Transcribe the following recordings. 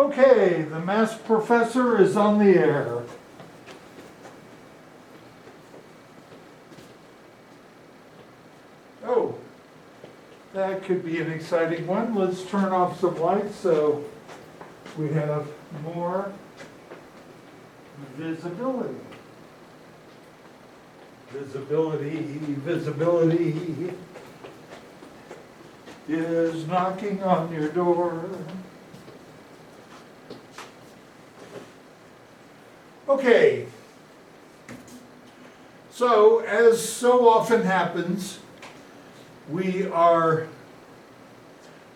Okay, the math professor is on the air. Oh, that could be an exciting one. Let's turn off some lights so we have more visibility. Visibility is knocking on your door. Okay, so as so often happens, we are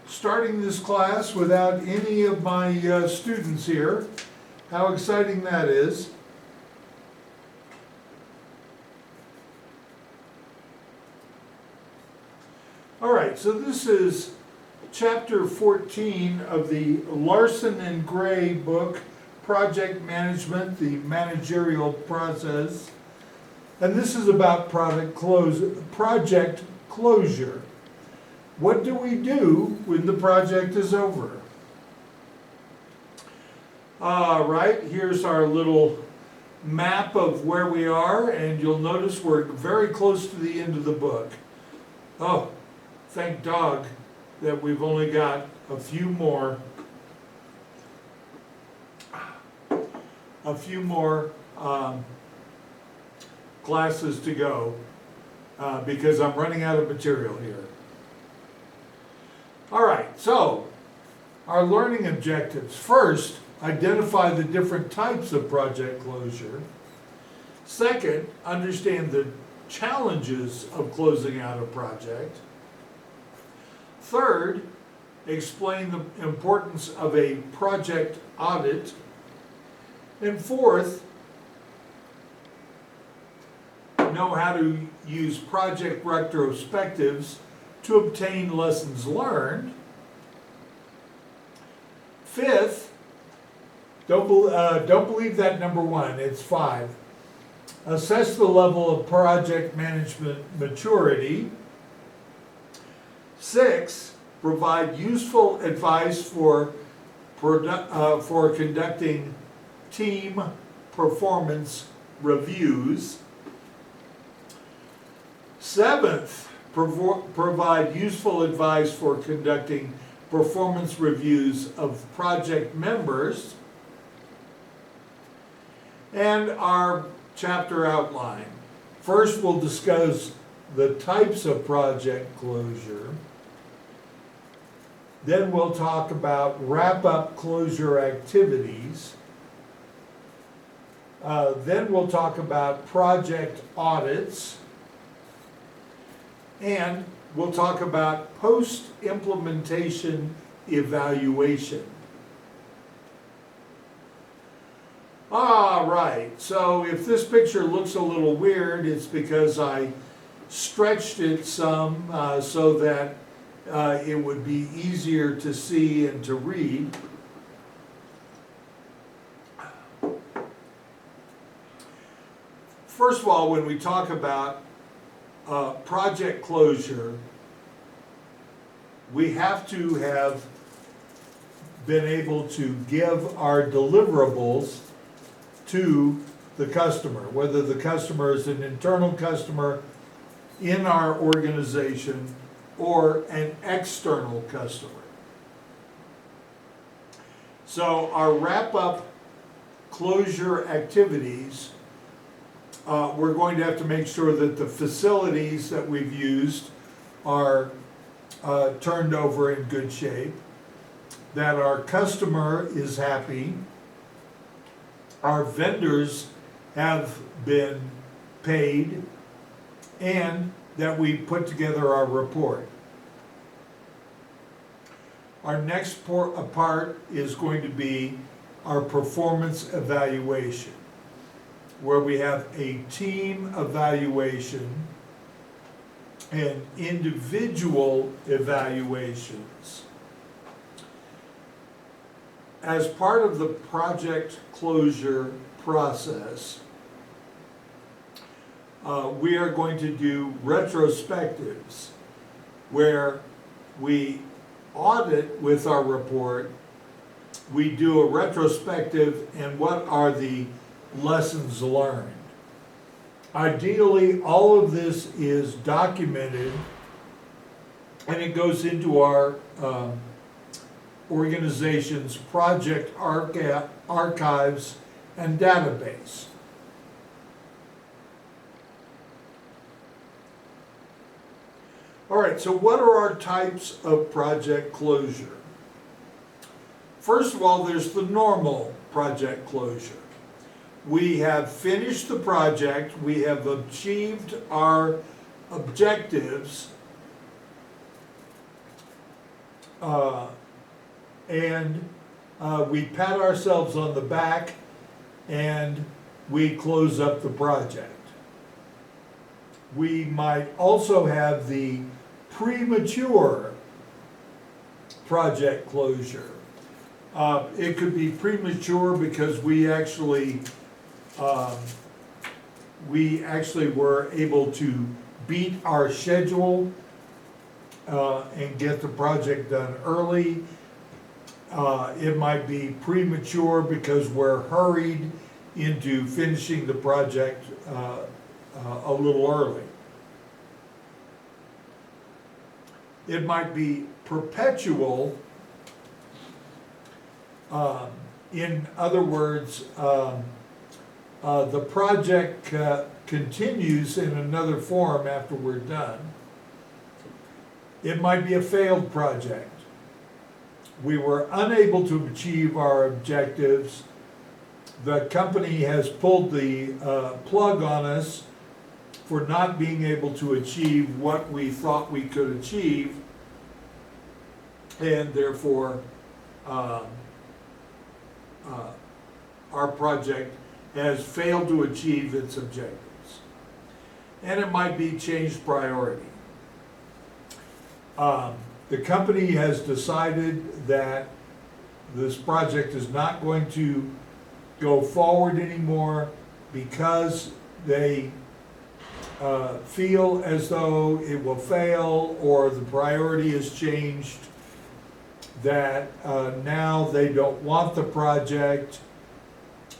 starting this class without any of my students here. How exciting that is. All right, so this is chapter 14 of the Larson and Gray book, Project Management, the Managerial Process. And this is about project closure. What do we do when the project is over? Right, here's our little map of where we are, and you'll notice we're very close to the end of the book. Oh, thank dog that we've only got a few more classes to go because I'm running out of material here. All right, so our learning objectives. First, identify the different types of project closure. Second, understand the challenges of closing out a project. Third, explain the importance of a project audit. And fourth, know how to use project retrospectives to obtain lessons learned. Fifth, don't believe that number one, it's 5. Assess the level of project management maturity. 6, provide useful advice for conducting team performance reviews. 7th, provide useful advice for conducting performance reviews of project members. And our chapter outline. First, we'll discuss the types of project closure. Then we'll talk about wrap-up closure activities. Then we'll talk about project audits. And we'll talk about post-implementation evaluation. All right, so if this picture looks a little weird, it's because I stretched it some so that it would be easier to see and to read. First of all, when we talk about project closure, we have to have been able to give our deliverables to the customer, whether the customer is an internal customer in our organization or an external customer. So our wrap-up closure activities, we're going to have to make sure that the facilities that we've used are turned over in good shape, that our customer is happy, our vendors have been paid, and that we put together our report. Our next part is going to be our performance evaluation, where we have a team evaluation and individual evaluations. As part of the project closure process, we are going to do retrospectives where we audit with our report we do a retrospective and what are the lessons learned. Ideally, all of this is documented and it goes into our organization's project archives and database. All right, so what are our types of project closure? First of all, there's the normal project closure. We have finished the project, we have achieved our objectives, and we pat ourselves on the back and we close up the project. We might also have the premature project closure. It could be premature because we actually were able to beat our schedule and get the project done early. It might be premature because we're hurried into finishing the project a little early. It might be perpetual. In other words, the project continues in another form after we're done. It might be a failed project. We were unable to achieve our objectives. The company has pulled the plug on us for not being able to achieve what we thought we could achieve, and therefore our project has failed to achieve its objectives. And it might be changed priority. The company has decided that this project is not going to go forward anymore because they feel as though it will fail, or the priority has changed, that now they don't want the project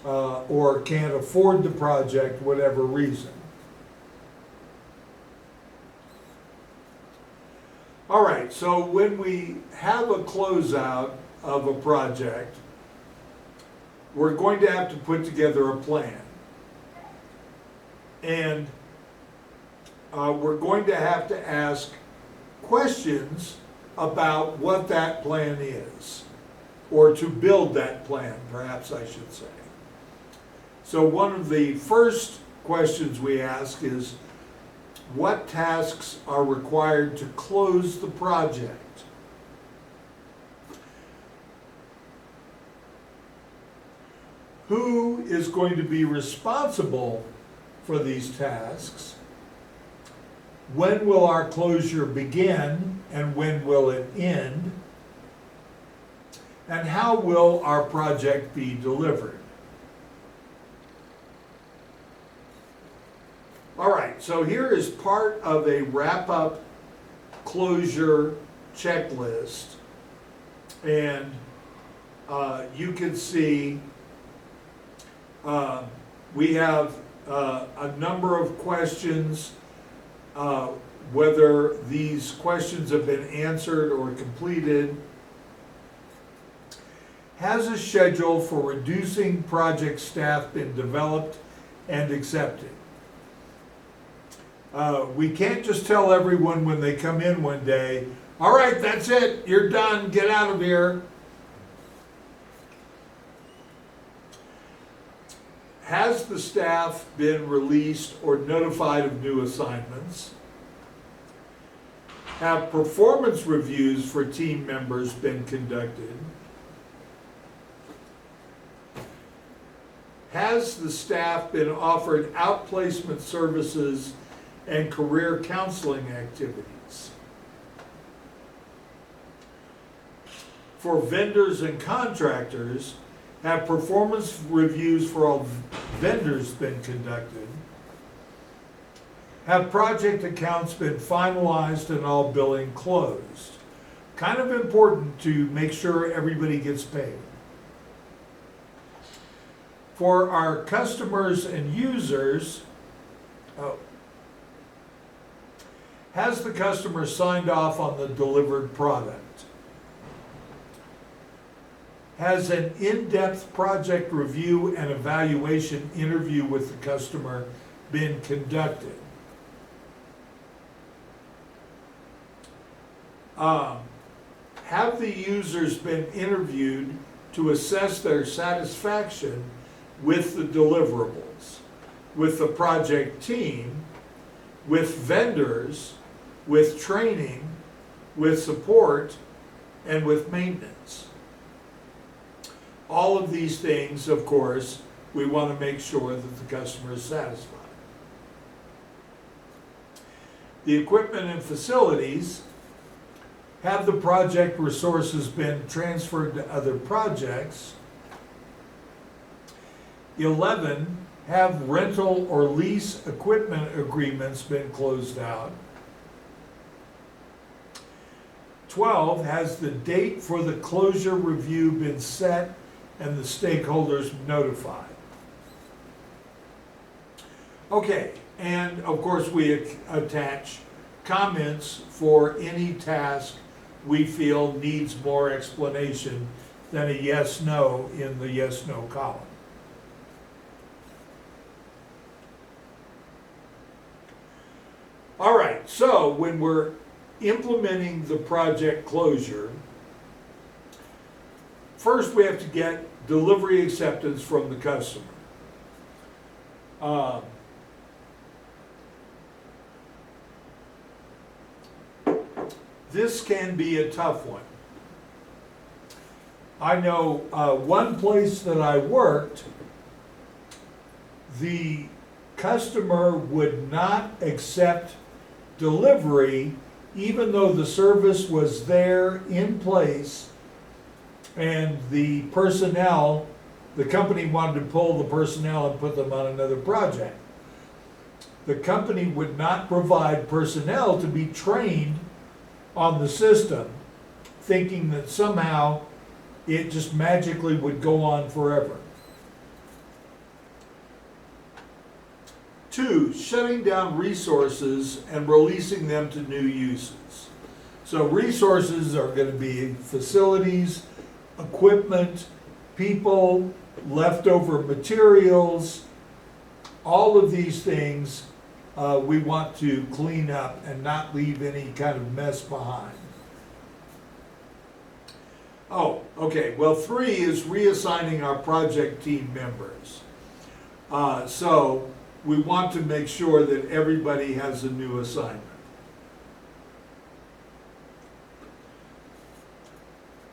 or can't afford the project, whatever reason. All right, so when we have a closeout of a project, we're going to have to put together a plan. And we're going to have to ask questions about what that plan is, or to build that plan, perhaps I should say. So one of the first questions we ask is, what tasks are required to close the project? Who is going to be responsible for these tasks? When will our closure begin and when will it end? And how will our project be delivered? All right, so here is part of a wrap-up closure checklist. And you can see we have a number of questions. Whether these questions have been answered or completed. Has a schedule for reducing project staff been developed and accepted? We can't just tell everyone when they come in one day, all right, that's it, you're done, get out of here. Has the staff been released or notified of new assignments? Have performance reviews for team members been conducted? Has the staff been offered outplacement services and career counseling activities? For vendors and contractors, have performance reviews for all vendors been conducted? Have project accounts been finalized and all billing closed? Kind of important to make sure everybody gets paid. For our customers and users, has the customer signed off on the delivered product? Has an in-depth project review and evaluation interview with the customer been conducted? Have the users been interviewed to assess their satisfaction with the deliverables, with the project team, with vendors, with training, with support, and with maintenance? All of these things, of course, we want to make sure that the customer is satisfied. The equipment and facilities. Have the project resources been transferred to other projects? 11, have rental or lease equipment agreements been closed out? 12, has the date for the closure review been set and the stakeholders notified? Okay, and of course we attach comments for any task we feel needs more explanation than a yes/no in the yes/no column. All right, so when we're implementing the project closure, first we have to get delivery acceptance from the customer. This can be a tough one. I know one place that I worked, the customer would not accept delivery even though the service was there in place and the personnel, the company wanted to pull the personnel and put them on another project. The company would not provide personnel to be trained on the system, thinking that somehow it just magically would go on forever. 2, shutting down resources and releasing them to new uses. So resources are going to be facilities, equipment, people, leftover materials, all of these things we want to clean up and not leave any kind of mess behind. Oh, okay, well 3 is reassigning our project team members. So we want to make sure that everybody has a new assignment.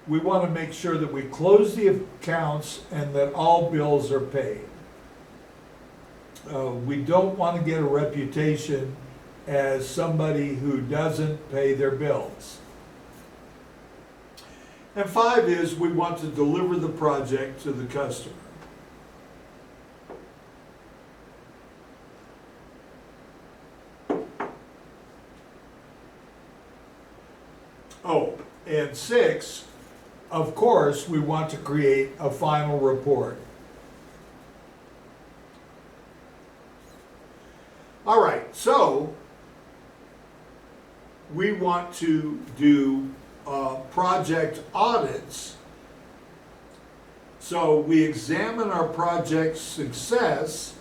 We want to make sure that we close the accounts and that all bills are paid. We don't want to get a reputation as somebody who doesn't pay their bills. And 5 is we want to deliver the project to the customer. Oh, and 6, of course, we want to create a final report. All right, so we want to do project audits. So we examine our project's success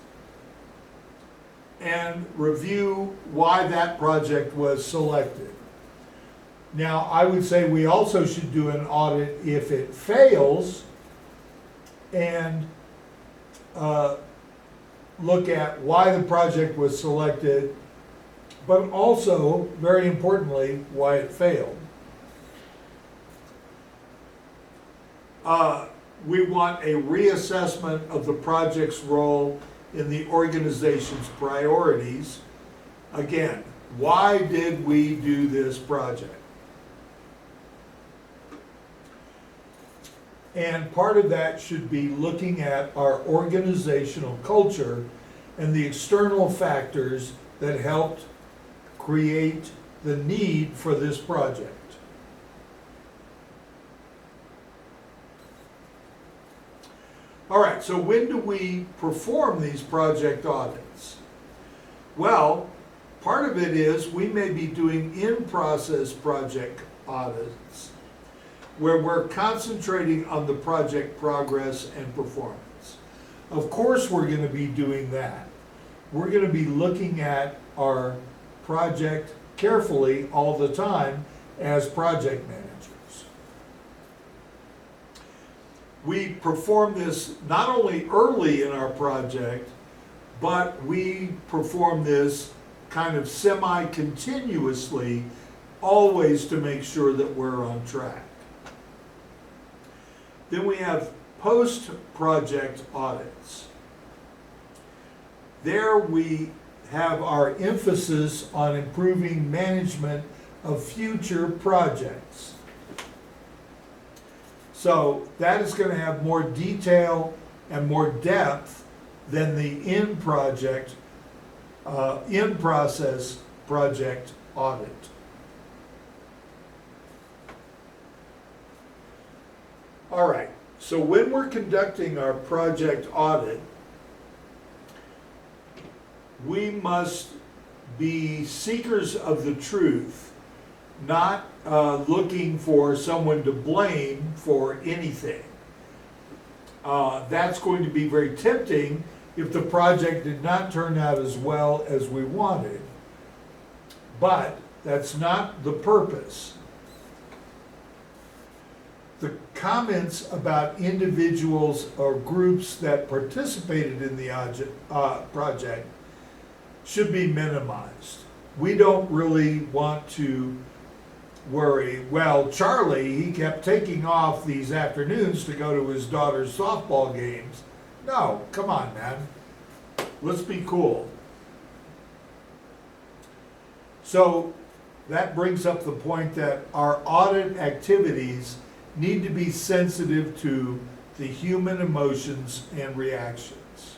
and review why that project was selected. Now, I would say we also should do an audit if it fails and look at why the project was selected, but also, very importantly, why it failed. We want a reassessment of the project's role in the organization's priorities. Again, why did we do this project? And part of that should be looking at our organizational culture and the external factors that helped create the need for this project. All right, so when do we perform these project audits? Well, part of it is we may be doing in-process project audits where we're concentrating on the project progress and performance. Of course we're going to be doing that. We're going to be looking at our project carefully all the time as project managers. We perform this not only early in our project, but we perform this kind of semi-continuously, always to make sure that we're on track. Then we have post-project audits. There we have our emphasis on improving management of future projects. So that is going to have more detail and more depth than the in-process project audit. All right, so when we're conducting our project audit, we must be seekers of the truth, not looking for someone to blame for anything. That's going to be very tempting if the project did not turn out as well as we wanted. But that's not the purpose. The comments about individuals or groups that participated in the project should be minimized. We don't really want to worry, well, Charlie, he kept taking off these afternoons to go to his daughter's softball games. No, come on, man. Let's be cool. So that brings up the point that our audit activities need to be sensitive to the human emotions and reactions.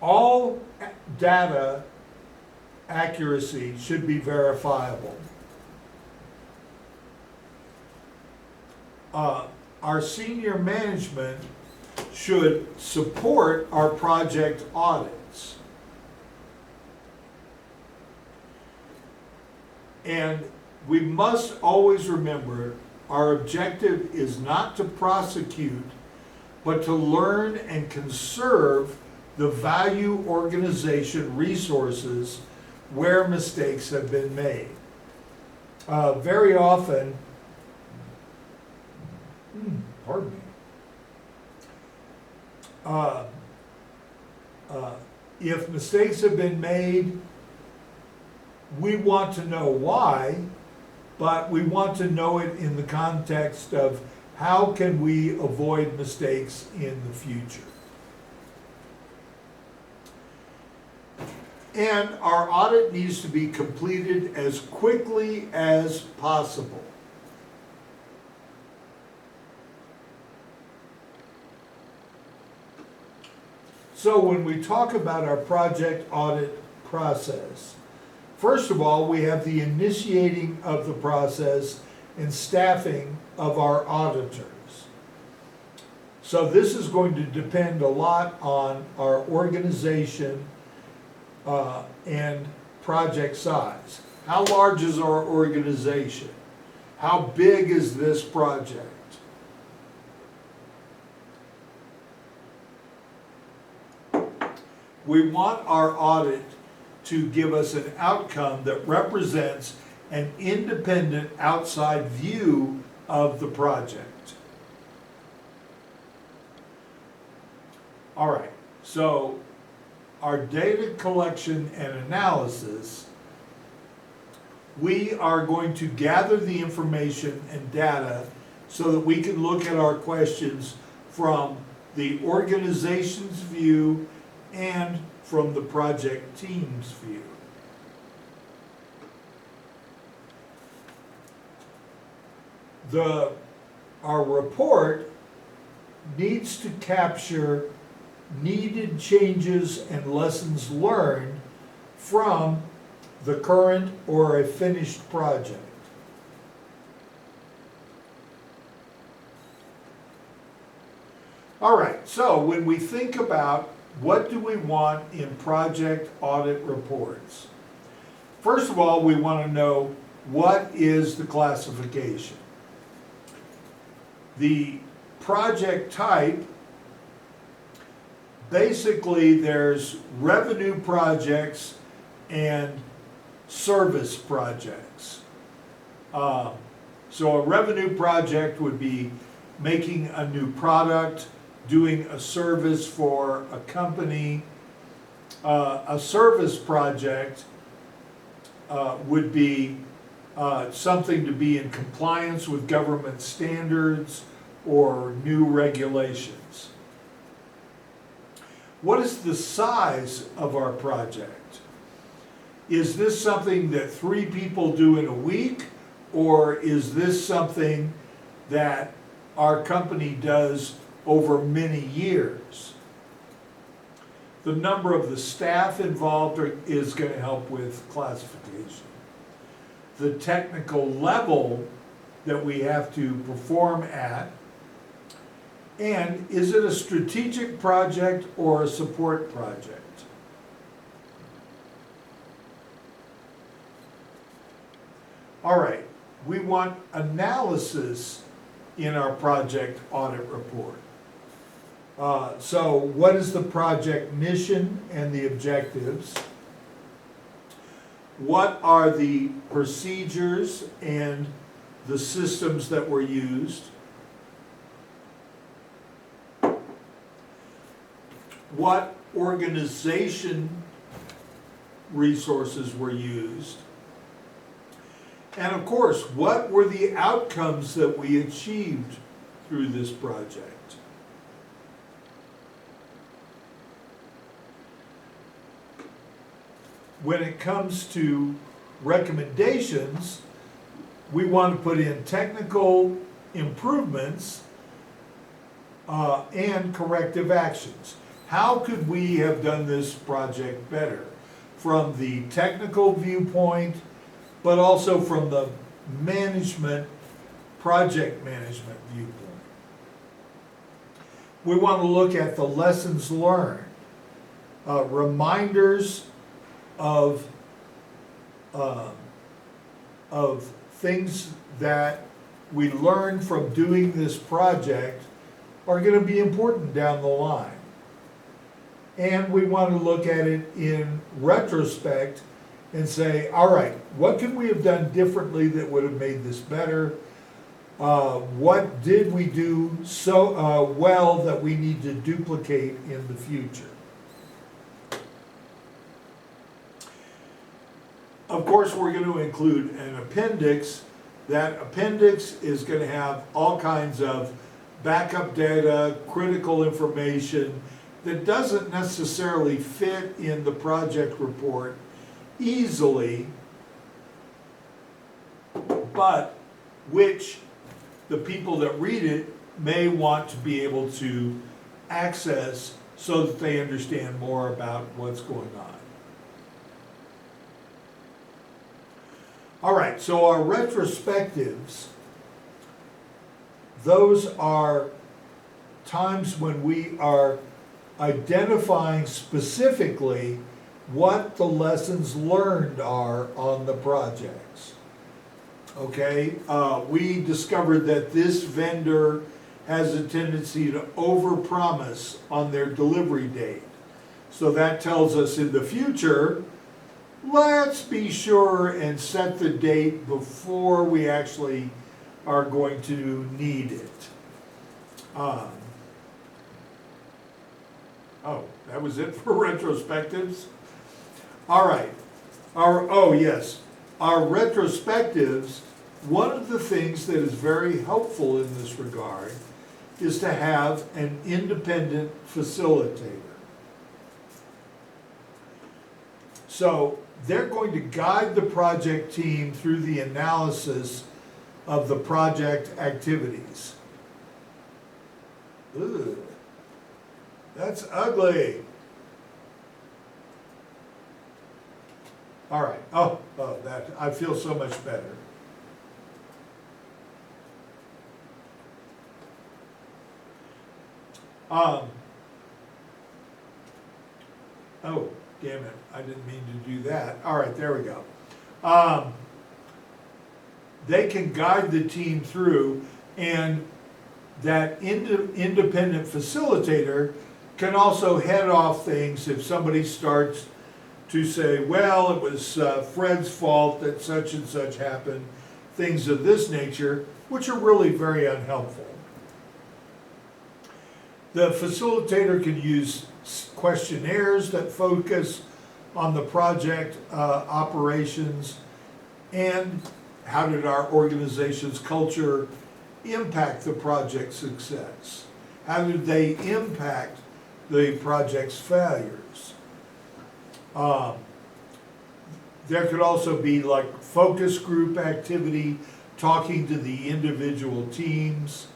All data accuracy should be verifiable. Our senior management should support our project audits. And we must always remember our objective is not to prosecute, but to learn and conserve the value organization resources where mistakes have been made. Very often, pardon me, if mistakes have been made, we want to know why, but we want to know it in the context of how can we avoid mistakes in the future. And our audit needs to be completed as quickly as possible. So when we talk about our project audit process, first of all, we have the initiating of the process and staffing of our auditors. So this is going to depend a lot on our organization and project size. How large is our organization? How big is this project? We want our audit to give us an outcome that represents an independent outside view of the project. All right, so our data collection and analysis, we are going to gather the information and data so that we can look at our questions from the organization's view and from the project team's view. Our report needs to capture needed changes and lessons learned from the current or a finished project. All right, so when we think about what do we want in project audit reports, first of all, we want to know what is the classification. The project type, basically there's revenue projects and service projects. So a revenue project would be making a new product, doing a service for a company. A service project would be something to be in compliance with government standards or new regulations. What is the size of our project? Is this something that 3 people do in a week, or is this something that our company does over many years? The number of the staff involved is going to help with classification. The technical level that we have to perform at, and is it a strategic project or a support project? All right, we want analysis in our project audit report. So what is the project mission and the objectives? What are the procedures and the systems that were used? What organization resources were used? And of course, what were the outcomes that we achieved through this project? When it comes to recommendations, we want to put in technical improvements and corrective actions. How could we have done this project better? From the technical viewpoint, but also from the project management viewpoint. We want to look at the lessons learned, reminders of things that we learned from doing this project are going to be important down the line. And we want to look at it in retrospect and say, all right, what could we have done differently that would have made this better? What did we do so well that we need to duplicate in the future? Of course, we're going to include an appendix. That appendix is going to have all kinds of backup data, critical information that doesn't necessarily fit in the project report easily, but which the people that read it may want to be able to access so that they understand more about what's going on. All right, so our retrospectives, those are times when we are identifying specifically what the lessons learned are on the projects. Okay, we discovered that this vendor has a tendency to overpromise on their delivery date. So that tells us in the future, let's be sure and set the date before we actually are going to need it. Oh, that was it for retrospectives? All right. Our retrospectives, one of the things that is very helpful in this regard is to have an independent facilitator. So they're going to guide the project team through the analysis of the project activities. Ugh, that's ugly. All right. That I feel so much better. Um, oh, damn it, I didn't mean to do that. All right, there we go. They can guide the team through, and that independent facilitator can also head off things if somebody starts to say, well, it was Fred's fault that such and such happened, things of this nature, which are really very unhelpful. The facilitator can use questionnaires that focus on the project operations and how did our organization's culture impact the project success? How did they impact the project's failures? There could also be like focus group activity, talking to the individual teams.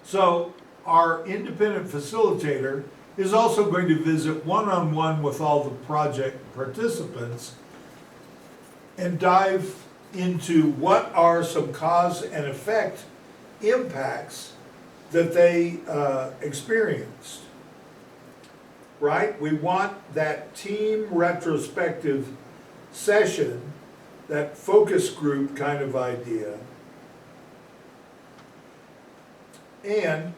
So our independent facilitator is also going to visit one-on-one with all the project participants and dive into what are some cause and effect impacts that they experienced, right? We want that team retrospective session, that focus group kind of idea, and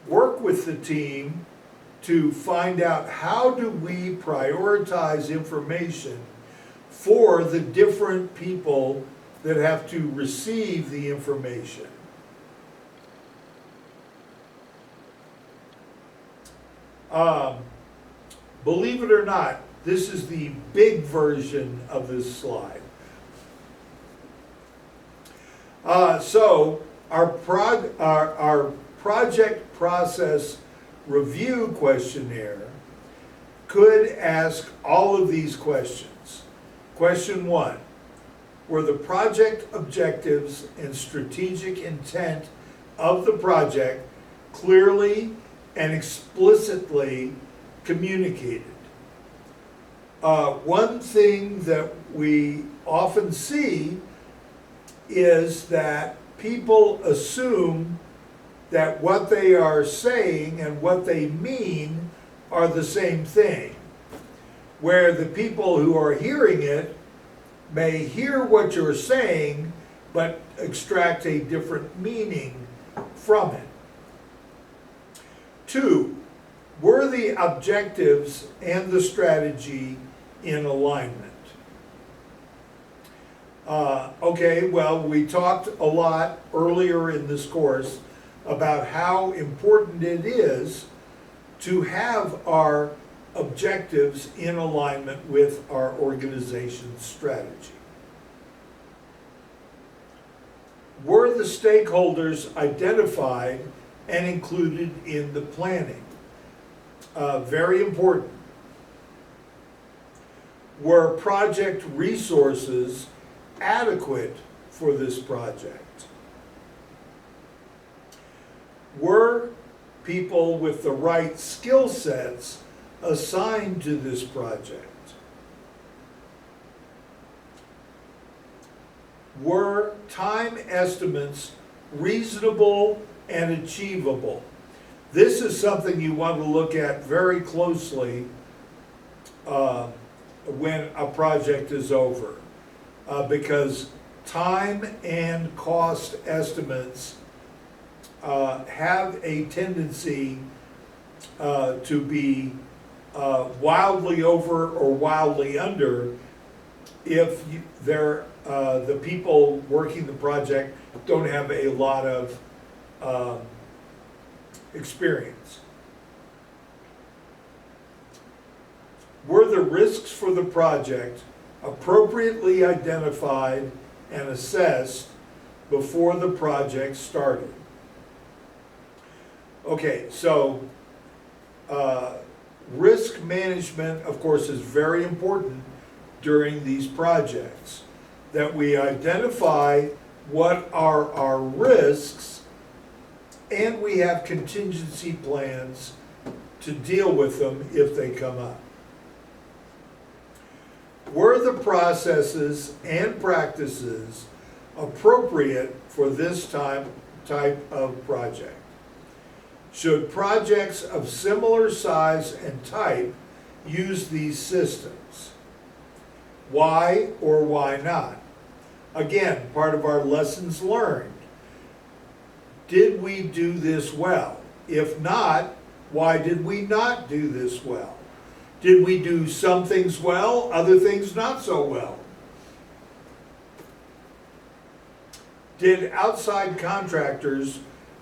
work with the team to find out how do we prioritize information for the different people that have to receive the information. Believe it or not, this is the big version of this slide. So our project process review questionnaire could ask all of these questions. Question 1, were the project objectives and strategic intent of the project clearly and explicitly communicated? One thing that we often see is that people assume that what they are saying and what they mean are the same thing, where the people who are hearing it may hear what you're saying but extract a different meaning from it. 2, were the objectives and the strategy in alignment? Okay, well, we talked a lot earlier in this course about how important it is to have our objectives in alignment with our organization's strategy. Were the stakeholders identified and included in the planning? Very important. Were project resources adequate for this project? Were people with the right skill sets assigned to this project? Were time estimates reasonable and achievable? This is something you want to look at very closely when a project is over, because time and cost estimates have a tendency to be wildly over or wildly under if the people working the project don't have a lot of experience. Were the risks for the project appropriately identified and assessed before the project started? Okay, so risk management, of course, is very important during these projects, that we identify what are our risks and we have contingency plans to deal with them if they come up. Were the processes and practices appropriate for this type of project? Should projects of similar size and type use these systems? Why or why not? Again, part of our lessons learned. Did we do this well? If not, why did we not do this well? Did we do some things well, other things not so well? Did outside contractors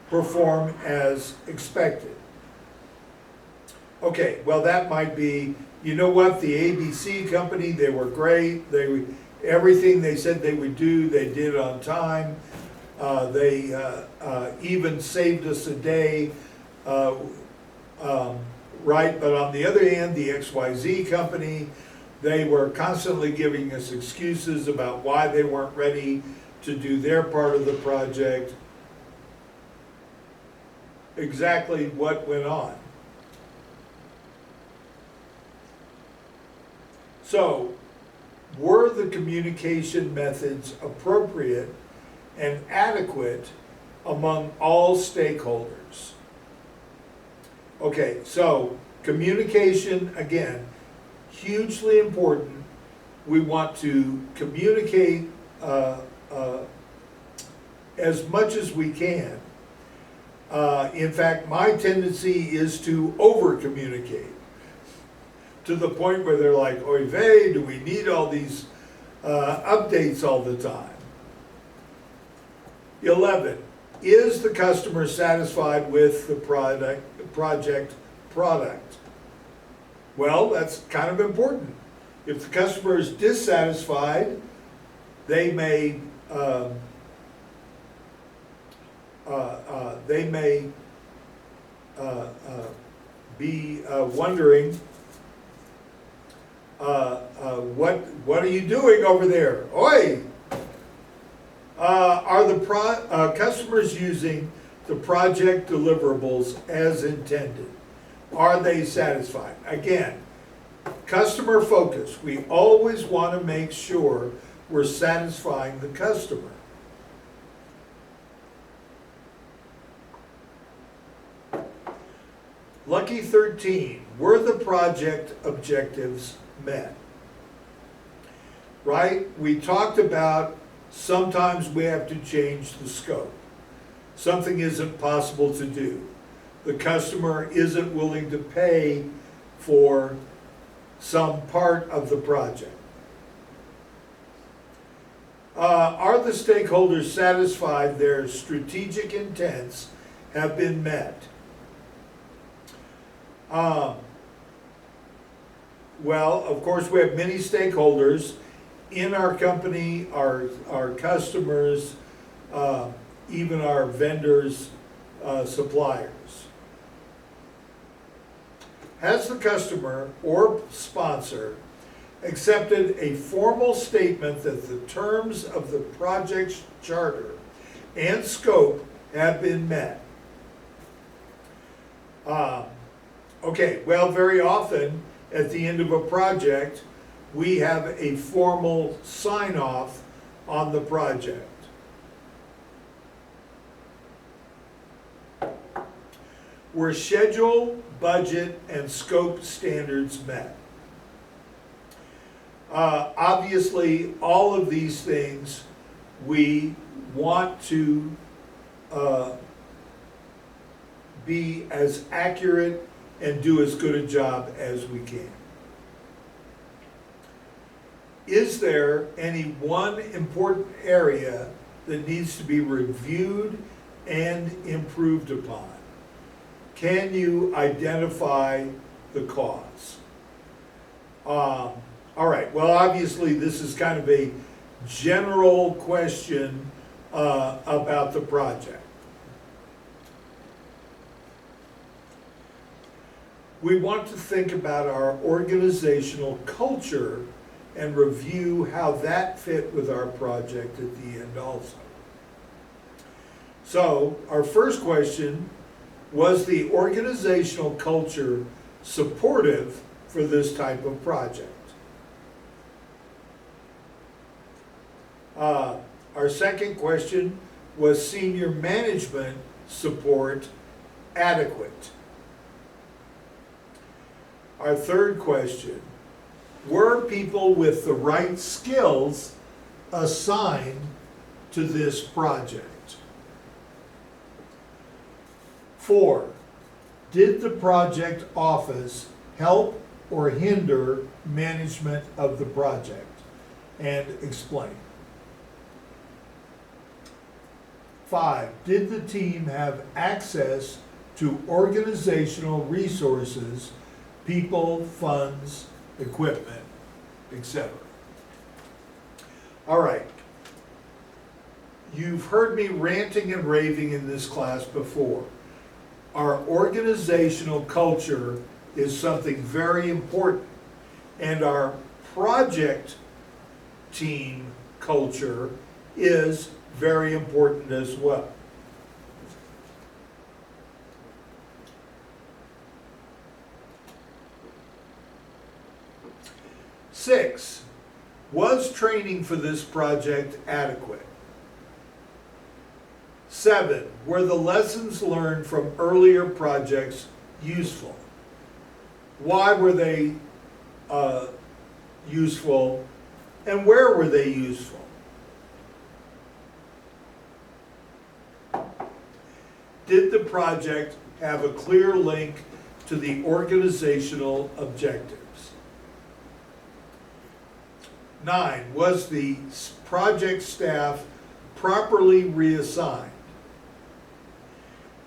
perform as expected? Okay, well that might be, you know what, the ABC company, they were great. Everything they said they would do, they did on time. They even saved us a day, right? But on the other hand, the XYZ company, they were constantly giving us excuses about why they weren't ready to do their part of the project. Exactly what went on. So, were the communication methods appropriate and adequate among all stakeholders? Okay, so communication, again, hugely important. We want to communicate as much as we can. In fact, my tendency is to over-communicate to the point where they're like, oy vey, do we need all these updates all the time? 11, is the customer satisfied with the project product? Well, that's kind of important. If the customer is dissatisfied, they may be wondering, what are you doing over there? Oi! Are the customers using the project deliverables as intended? Are they satisfied? Again, customer focus. We always want to make sure we're satisfying the customer. Lucky 13, were the project objectives met? Right? We talked about sometimes we have to change the scope. Something isn't possible to do. The customer isn't willing to pay for some part of the project. Are the stakeholders satisfied their strategic intents have been met? Well, of course, we have many stakeholders in our company, our customers, even our vendors, suppliers. Has the customer or sponsor accepted a formal statement that the terms of the project's charter and scope have been met? Okay, well, very often at the end of a project, we have a formal sign-off on the project. Were schedule, budget, and scope standards met? Obviously, all of these things we want to be as accurate and do as good a job as we can. Is there any one important area that needs to be reviewed and improved upon? Can you identify the cause? All right, well, obviously this is kind of a general question about the project. We want to think about our organizational culture and review how that fit with our project at the end also. So, our first question, was the organizational culture supportive for this type of project? Our Our second question was senior management support adequate? Our third question, were people with the right skills assigned to this project? 4, did the project office help or hinder management of the project? And explain. 5, did the team have access to organizational resources, people, funds, equipment, etc.? All right. You've heard me ranting and raving in this class before. Our organizational culture is something very important, and our project team culture is very important as well. 6, was training for this project adequate? 7, were the lessons learned from earlier projects useful? Why were they useful, and where were they useful? Did the project have a clear link to the organizational objectives? 9, was the project staff properly reassigned?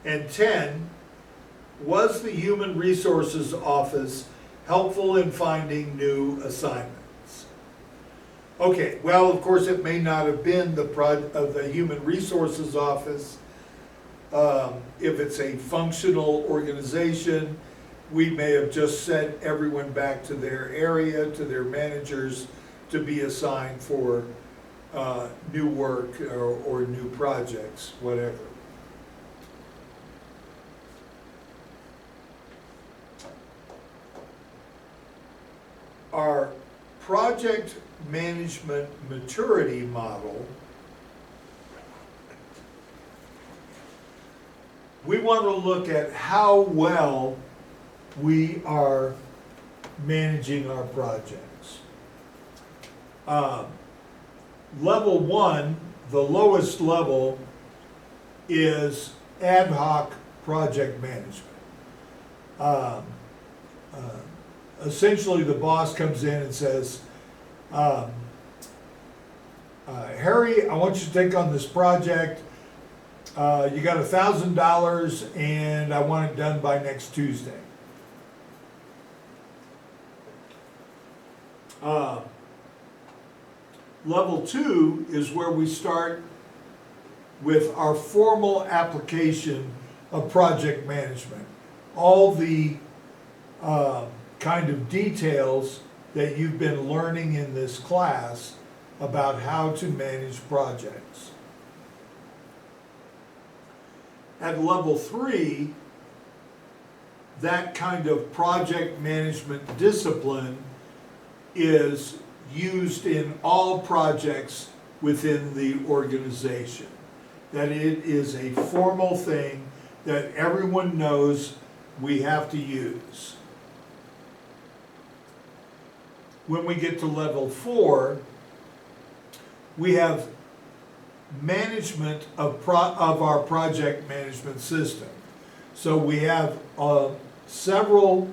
And 10, was the Human Resources Office helpful in finding new assignments? Okay, well, of course, it may not have been the Human Resources Office. If it's a functional organization, we may have just sent everyone back to their area, to their managers, to be assigned for new work or new projects, whatever. Our project management maturity model, we want to look at how well we are managing our projects. Level 1, the lowest level, is ad hoc project management. Essentially, the boss comes in and says, Harry, I want you to take on this project. You got $1,000 and I want it done by next Tuesday. Level 2 is where we start with our formal application of project management. All the kind of details that you've been learning in this class about how to manage projects. At level 3, that kind of project management discipline is used in all projects within the organization. That it is a formal thing that everyone knows we have to use. When we get to level 4, we have management of our project management system. So we have several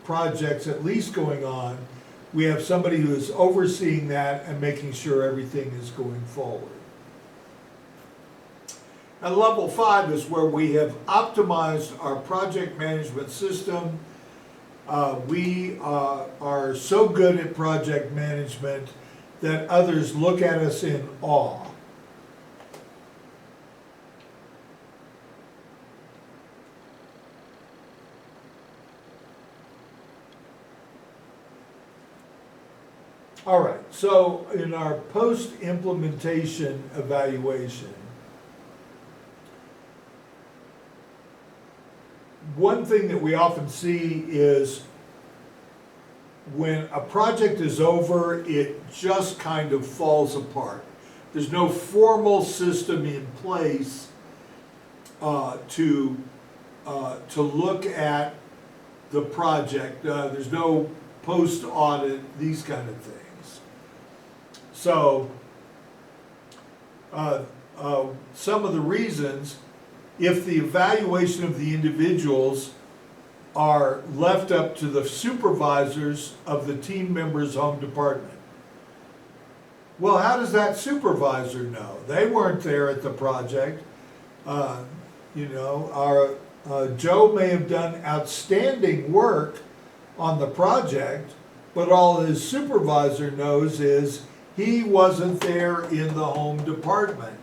projects at least going on. We have somebody who is overseeing that and making sure everything is going forward. And level 5 is where we have optimized our project management system. We are so good at project management that others look at us in awe. All right, so in our post-implementation evaluation, one thing that we often see is when a project is over, it just kind of falls apart. there's no formal system in place to look at the project. There's no post-audit, these kind of things. So, some of the reasons, if the evaluation of the individuals are left up to the supervisors of the team member's home department. Well, how does that supervisor know? They weren't there at the project. Joe may have done outstanding work on the project, but all his supervisor knows is he wasn't there in the home department.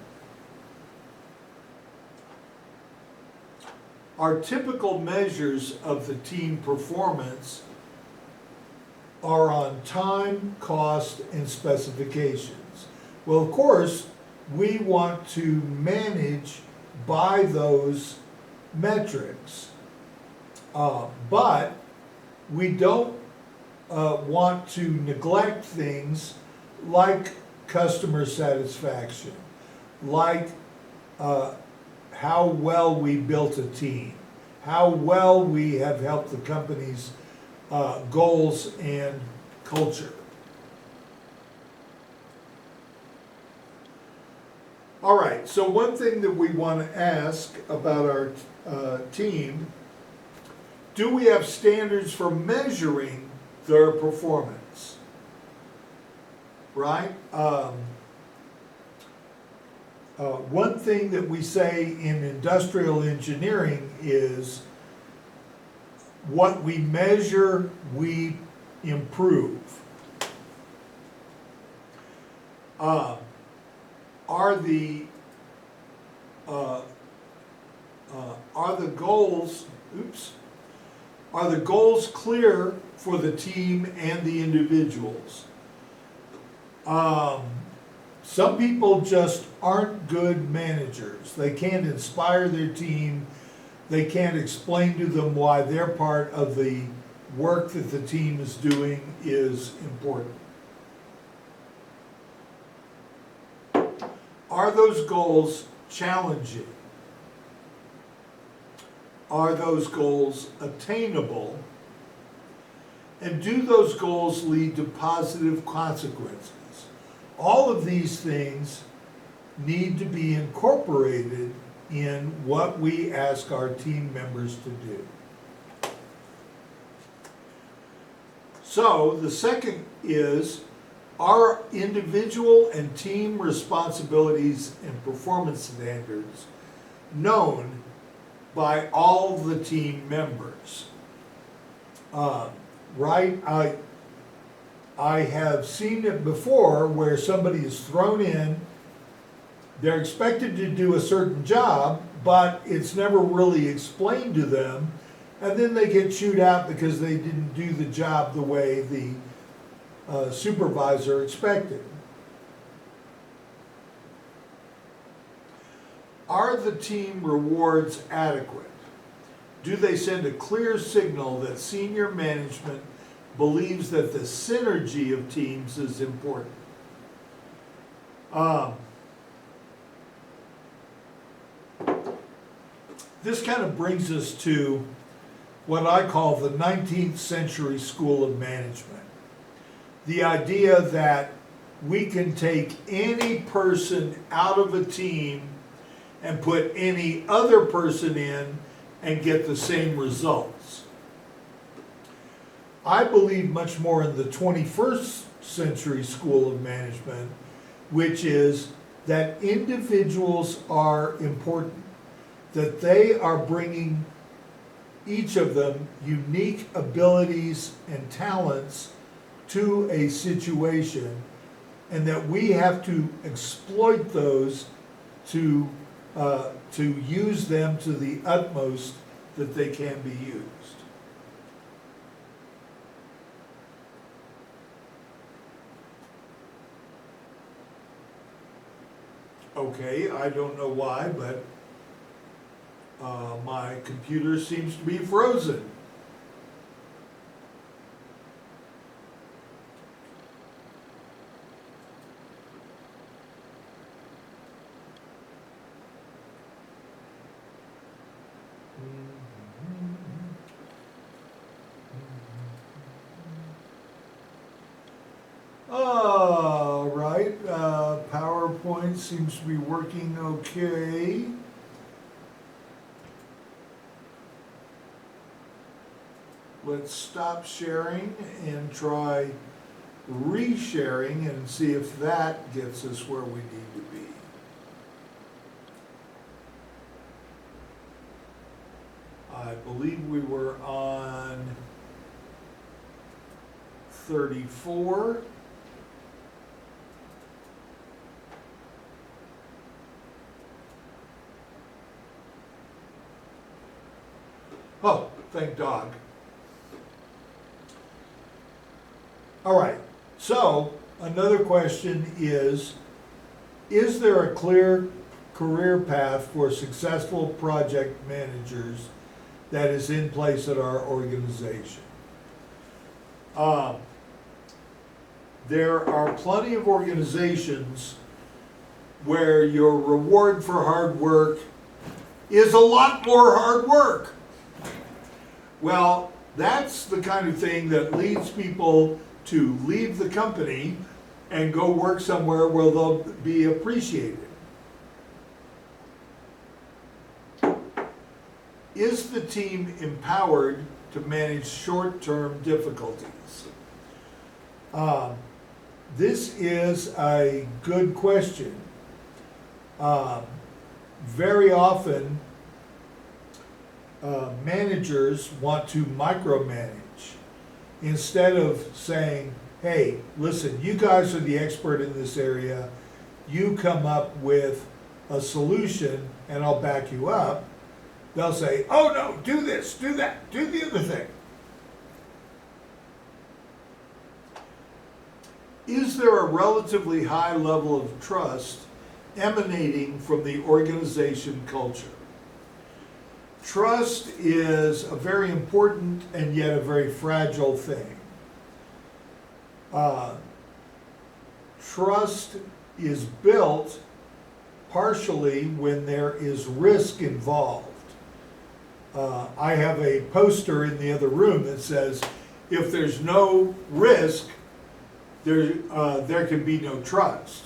Our typical measures of the team performance are on time, cost, and specifications. Well, of course, we want to manage by those metrics, but we don't want to neglect things like customer satisfaction, like how well we built a team, how well we have helped the company's goals and culture. All right, so one thing that we want to ask about our team, do we have standards for measuring their performance? Right? One thing that we say in industrial engineering is what we measure, we improve. Are the goals clear for the team and the individuals? Some people just aren't good managers. They can't inspire their team. They can't explain to them why their part of the work that the team is doing is important. Are those goals challenging? Are those goals attainable? And do those goals lead to positive consequences? All of these things need to be incorporated in what we ask our team members to do. So the second is, are individual and team responsibilities and performance standards known by all the team members? Right? I have seen it before where somebody is thrown in, they're expected to do a certain job, but it's never really explained to them, and then they get chewed out because they didn't do the job the way the supervisor expected. Are the team rewards adequate? Do they send a clear signal that senior management believes that the synergy of teams is important? This kind of brings us to what I call the 19th century school of management. The idea that we can take any person out of a team and put any other person in and get the same results. I believe much more in the 21st century school of management, which is that individuals are important, that they are bringing, each of them, unique abilities and talents to a situation, and that we have to exploit those to use them to the utmost that they can be used. Okay, I don't know why, but my computer seems to be frozen. All right, PowerPoint seems to be working okay. Let's stop sharing and try resharing and see if that gets us where we need to be. I believe we were on 34. Oh, thank dog. All right, so another question is there a clear career path for successful project managers that is in place at our organization? There are plenty of organizations where your reward for hard work is a lot more hard work. Well, that's the kind of thing that leads people to leave the company and go work somewhere where they'll be appreciated. Is the team empowered to manage short-term difficulties? This is a good question. Very often, managers want to micromanage instead of saying, hey, listen, you guys are the expert in this area. You come up with a solution and I'll back you up. They'll say, oh no, do this, do that, do the other thing. Is there a relatively high level of trust emanating from the organization culture? Trust is a very important and yet a very fragile thing. Trust is built partially when there is risk involved. I have a poster in the other room that says, if there's no risk, there can be no trust.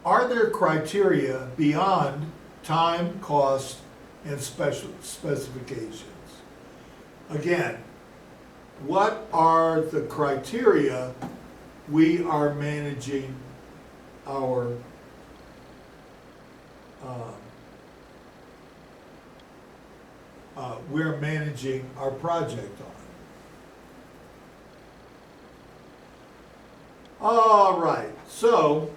Are there criteria beyond time, cost, and special specifications? Again, what are the criteria we are managing our project on? All right, so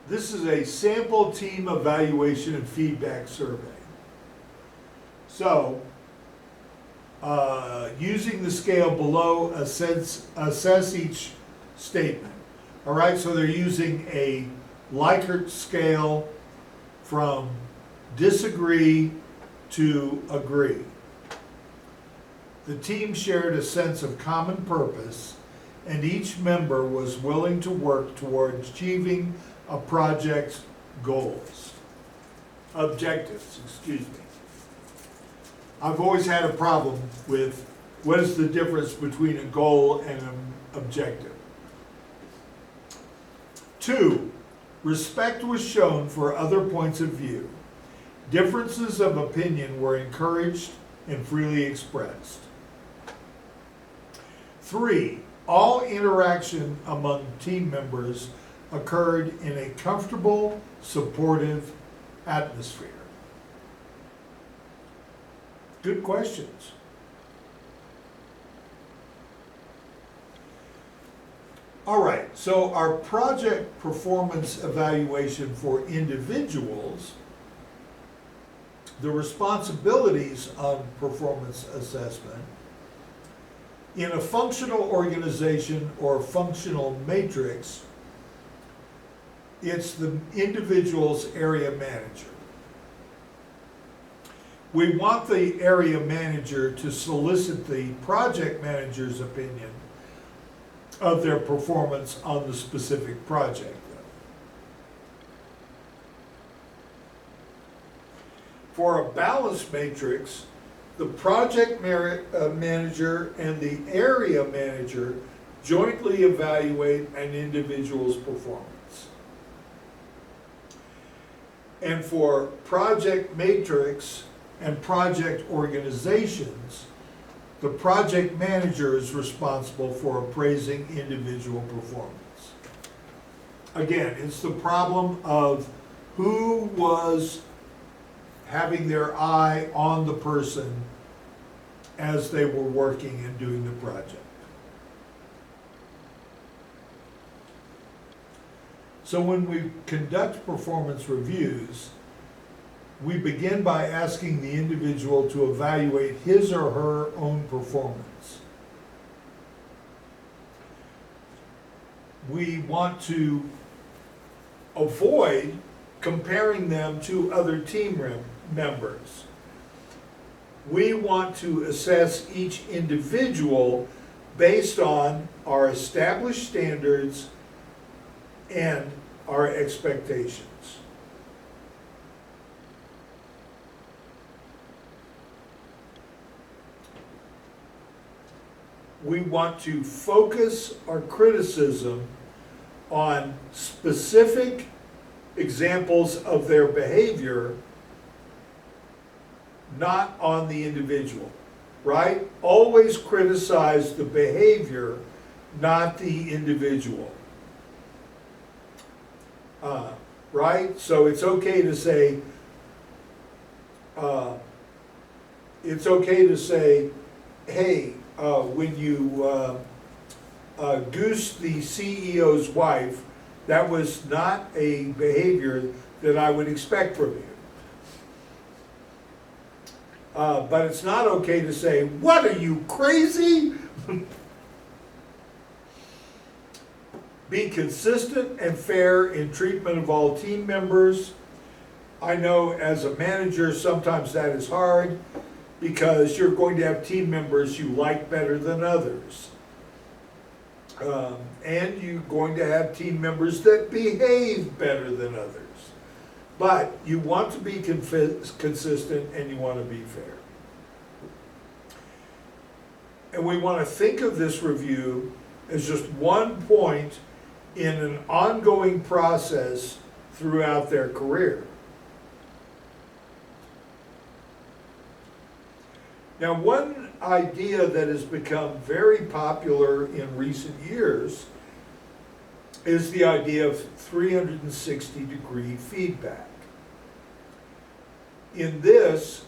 this is a sample team evaluation and feedback survey. So, using the scale below, assess each statement. All right, so they're using a Likert scale from disagree to agree. The team shared a sense of common purpose, and each member was willing to work toward achieving a project's objectives, excuse me. I've always had a problem with what is the difference between a goal and an objective. 2, respect was shown for other points of view. Differences of opinion were encouraged and freely expressed. 3, all interaction among team members occurred in a comfortable, supportive atmosphere. Good questions. All right, so our project performance evaluation for individuals, the responsibilities on performance assessment. In a functional organization or functional matrix, it's the individual's area manager. We want the area manager to solicit the project manager's opinion of their performance on the specific project. For a balanced matrix, the project manager and the area manager jointly evaluate an individual's performance. And for project matrix and project organizations, the project manager is responsible for appraising individual performance. Again, it's the problem of who was having their eye on the person as they were working and doing the project. So when we conduct performance reviews, we begin by asking the individual to evaluate his or her own performance. We want to avoid comparing them to other team members. We want to assess each individual based on our established standards and our expectations. We want to focus our criticism on specific examples of their behavior, not on the individual, right? Always criticize the behavior, not the individual. Right? So it's okay to say, hey, when you goosed the CEO's wife, that was not a behavior that I would expect from you. But it's not okay to say, what are you, crazy? Be consistent and fair in treatment of all team members. I know as a manager, sometimes that is hard because you're going to have team members you like better than others. And you're going to have team members that behave better than others. But you want to be consistent and you want to be fair. And we want to think of this review as just one point in an ongoing process throughout their career. Now, one idea that has become very popular in recent years is the idea of 360-degree feedback. In this,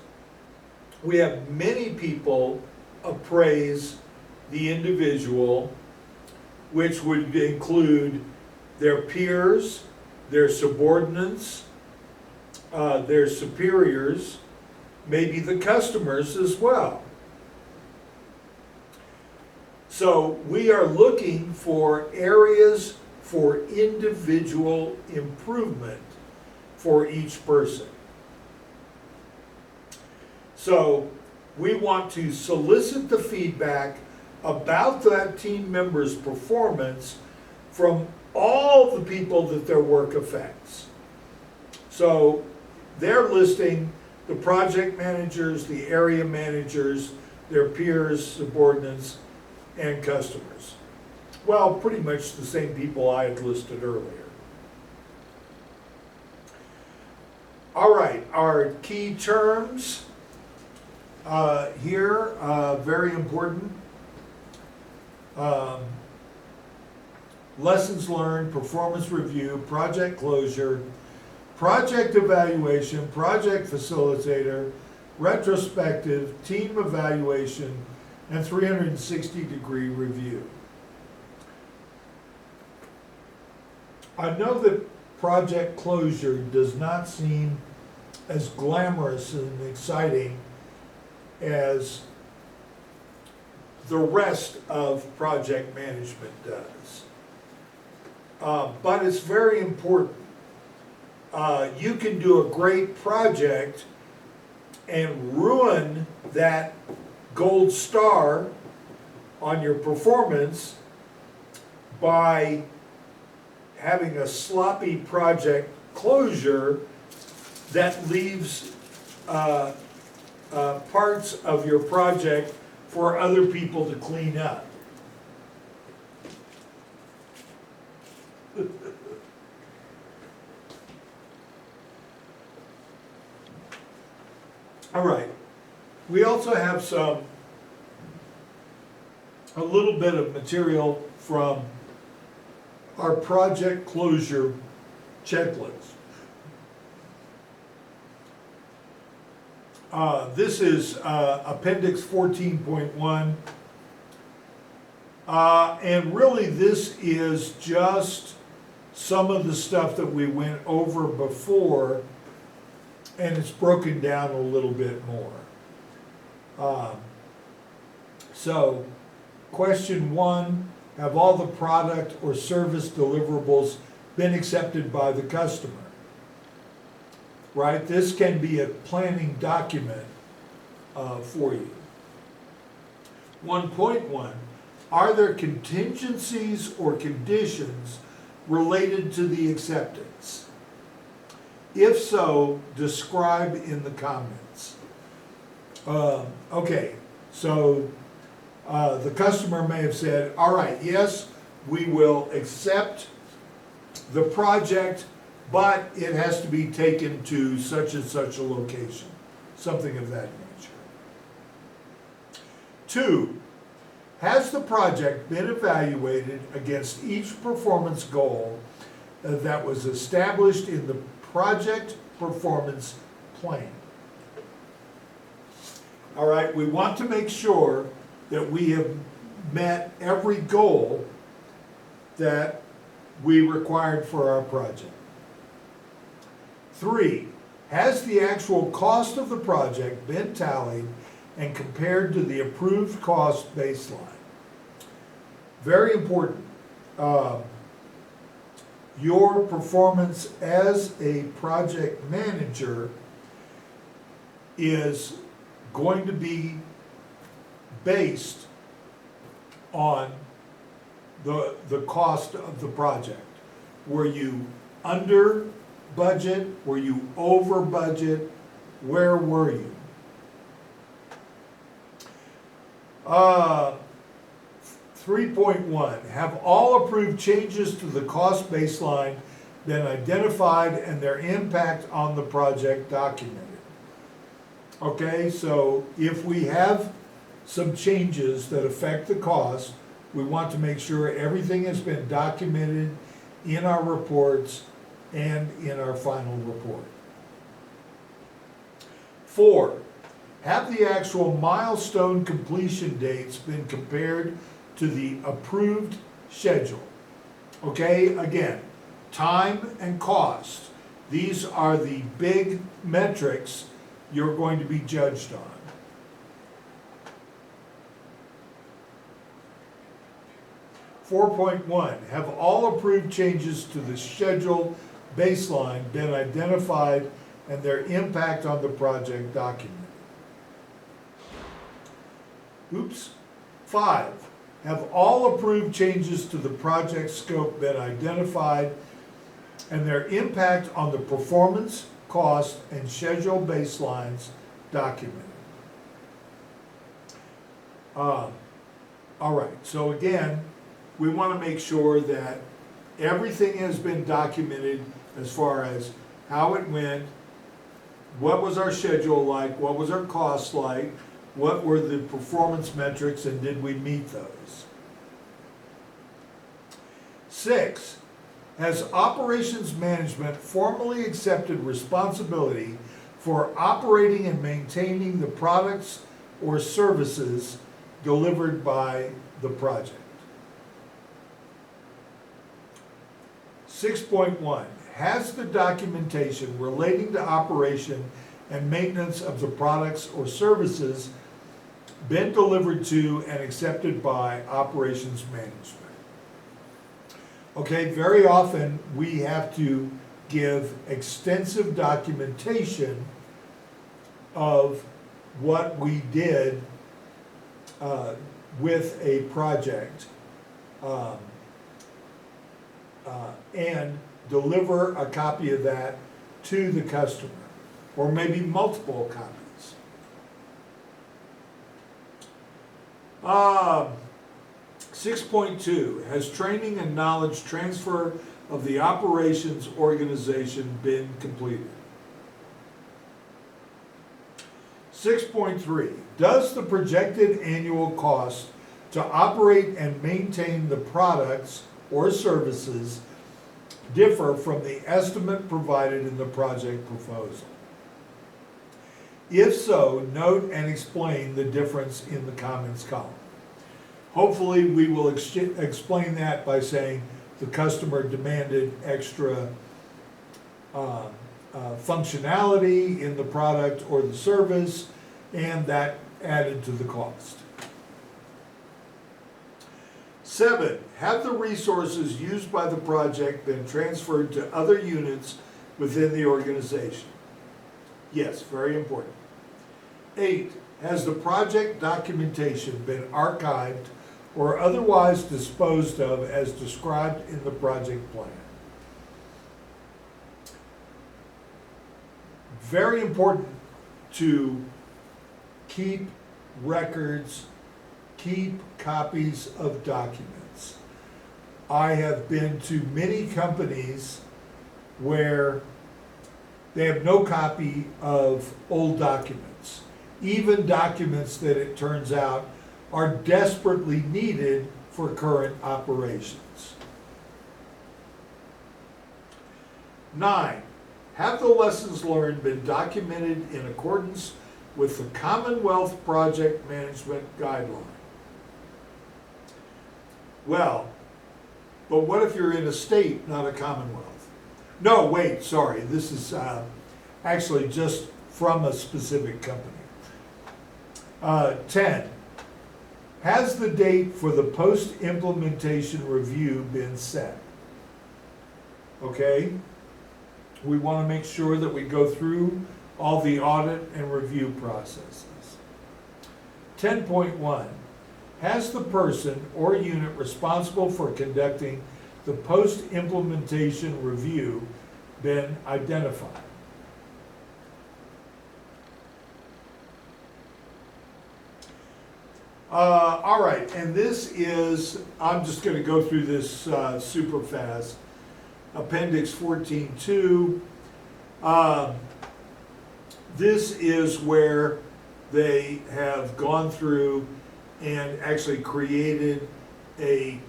we have many people appraise the individual, which would include their peers, their subordinates, their superiors, maybe the customers as well. So we are looking for areas for individual improvement for each person. So we want to solicit the feedback about that team member's performance from all the people that their work affects. So they're listing the project managers, the area managers, their peers, subordinates, and customers. Well, pretty much the same people I had listed earlier. All right, our key terms here, very important. Lessons learned, performance review, project closure, project evaluation, project facilitator, retrospective, team evaluation, and 360-degree review. I know that project closure does not seem as glamorous and exciting as the rest of project management does. But it's very important. You can do a great project and ruin that gold star on your performance by having a sloppy project closure that leaves parts of your project for other people to clean up. All right, we also have a little bit of material from our project closure checklist. This is Appendix 14.1. And really this is just some of the stuff that we went over before, and it's broken down a little bit more. So, question 1, have all the product or service deliverables been accepted by the customer? Right, this can be a planning document for you. 1.1, are there contingencies or conditions related to the acceptance? If so, describe in the comments. Okay, so the customer may have said, all right, yes, we will accept the project, but it has to be taken to such and such a location, something of that nature. 2, has the project been evaluated against each performance goal that was established in the project performance plan? All right, we want to make sure that we have met every goal that we required for our project. 3, has the actual cost of the project been tallied and compared to the approved cost baseline? Very important. Your performance as a project manager is going to be based on the cost of the project. Were you under budget? Were you over budget? Where were you? 3.1, have all approved changes to the cost baseline been identified and their impact on the project documented? Okay, so if we have some changes that affect the cost, we want to make sure everything has been documented in our reports and in our final report. 4, have the actual milestone completion dates been compared to the approved schedule? Okay, again, time and cost. These are the big metrics you're going to be judged on. 4.1, have all approved changes to the schedule baseline been identified and their impact on the project documented? Oops. 5, have all approved changes to the project scope been identified and their impact on the performance, cost, and schedule baselines documented? All right, so again, we want to make sure that everything has been documented as far as how it went, what was our schedule like, what was our cost like, what were the performance metrics, and did we meet those? 6, has operations management formally accepted responsibility for operating and maintaining the products or services delivered by the project? 6.1, has the documentation relating to operation and maintenance of the products or services been delivered to and accepted by operations management? Okay, very often we have to give extensive documentation of what we did with a project and deliver a copy of that to the customer, or maybe multiple copies. 6.2, has training and knowledge transfer of the operations organization been completed? 6.3, does the projected annual cost to operate and maintain the products or services differ from the estimate provided in the project proposal? If so, note and explain the difference in the comments column. Hopefully, we will explain that by saying the customer demanded extra functionality in the product or the service, and that added to the cost. 7, have the resources used by the project been transferred to other units within the organization? Yes, very important. 8, has the project documentation been archived or otherwise disposed of as described in the project plan? Very important to keep records, keep copies of documents. I have been to many companies where they have no copy of old documents, even documents that it turns out are desperately needed for current operations. 9, have the lessons learned been documented in accordance with the Commonwealth Project Management Guideline? Well, but what if you're in a state, not a Commonwealth? No, wait, sorry, this is actually just from a specific company. 10, has the date for the post-implementation review been set? Okay, we want to make sure that we go through all the audit and review processes. 10.1, has the person or unit responsible for conducting the post-implementation review been identified? All right, and this is, I'm just going to go through this super fast. Appendix 14.2. This is where they have gone through and actually created a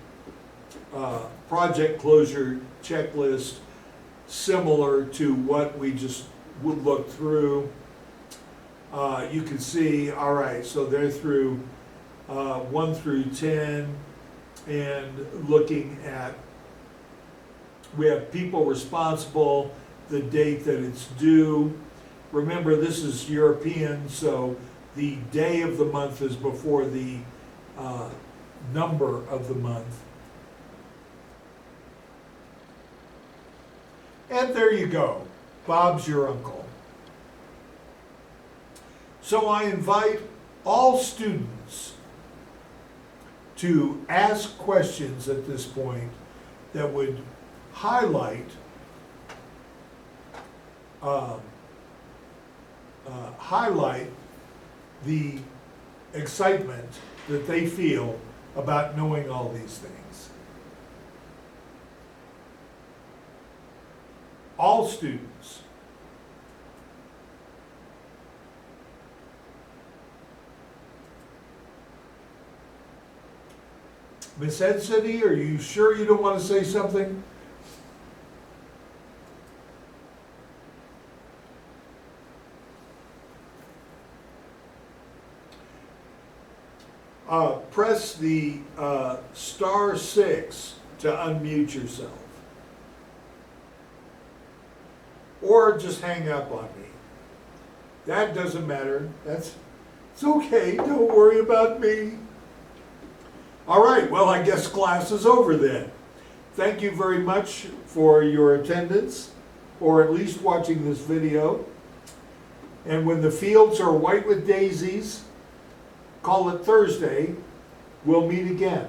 project closure checklist similar to what we just would look through. You can see, all right, so they're through 1 through 10 and looking at, we have people responsible, the date that it's due. Remember, this is European, so the day of the month is before the number of the month. And there you go. Bob's your uncle. So I invite all students to ask questions at this point that would highlight the excitement that they feel about knowing all these things. All students. Miss Edcity, are you sure you don't want to say something? Press the *6 to unmute yourself. Or just hang up on me. That doesn't matter. It's okay. Don't worry about me. All right, well, I guess class is over then. Thank you very much for your attendance, or at least watching this video. And when the fields are white with daisies, call it Thursday, we'll meet again.